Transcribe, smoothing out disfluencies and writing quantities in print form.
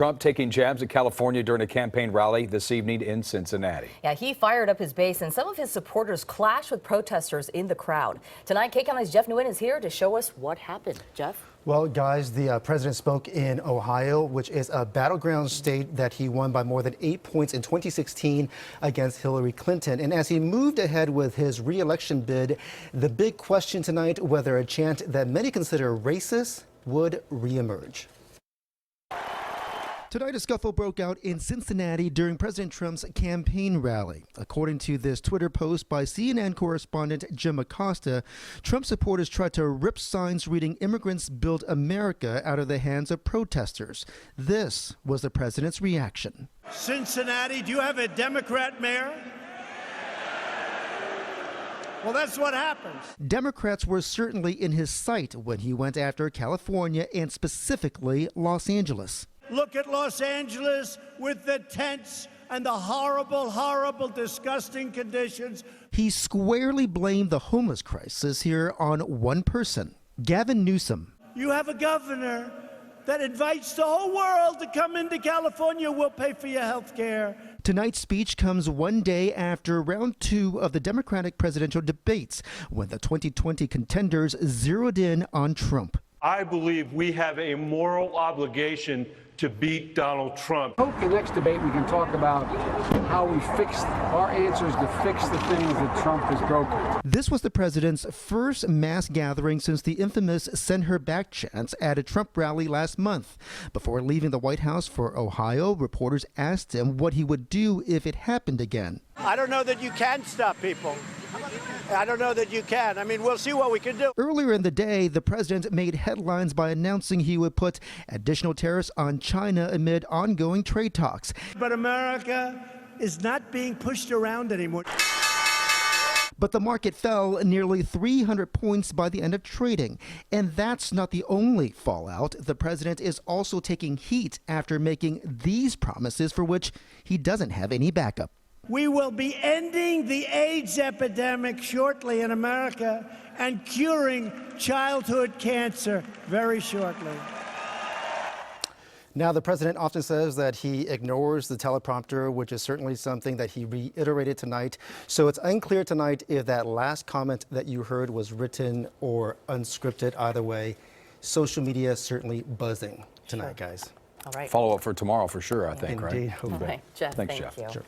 Trump taking jabs at California during a campaign rally this evening in Cincinnati. Yeah, he fired up his base, and some of his supporters clashed with protesters in the crowd. Tonight, KCON's Jeff Nguyen is here to show us what happened. Jeff? Well, guys, the president spoke in Ohio, which is a battleground state that he won by more than 8 points in 2016 against Hillary Clinton. And as he moved ahead with his re-election bid, the big question tonight, whether a chant that many consider racist would reemerge. Tonight, a scuffle broke out in Cincinnati during President Trump's campaign rally. According to this Twitter post by CNN correspondent Jim Acosta, Trump supporters tried to rip signs reading "Immigrants Build America" out of the hands of protesters. This was the president's reaction. Cincinnati, do you have a Democrat mayor? Well, that's what happens. Democrats were certainly in his sight when he went after California and specifically Los Angeles. Look at Los Angeles with the tents and the horrible, horrible, disgusting conditions. He squarely blamed the homeless crisis here on one person, Gavin Newsom. You have a governor that invites the whole world to come into California. We'll pay for your health care. Tonight's speech comes one day after round 2 of the Democratic presidential debates, when the 2020 contenders zeroed in on Trump. I believe we have a moral obligation to beat Donald Trump. I hope the next debate we can talk about how we fixed our answers to fix the things that Trump has broken. This was the president's first mass gathering since the infamous "send her back" chants at a Trump rally last month. Before leaving the White House for Ohio, reporters asked him what he would do if it happened again. I don't know that you can stop people. I don't know that you can. I mean, we'll see what we can do. Earlier in the day, the president made headlines by announcing he would put additional tariffs on China amid ongoing trade talks. But America is not being pushed around anymore. But the market fell nearly 300 points by the end of trading. And that's not the only fallout. The president is also taking heat after making these promises for which he doesn't have any backup. We will be ending the AIDS epidemic shortly in America and curing childhood cancer very shortly. Now, the president often says that he ignores the teleprompter, which is certainly something that he reiterated tonight. So it's unclear tonight if that last comment that you heard was written or unscripted. Either way, social media certainly buzzing tonight, guys. All right. Follow up for tomorrow for sure, I think, Indeed. right? All right, Jeff, Thanks, thank Jeff. you. Sure.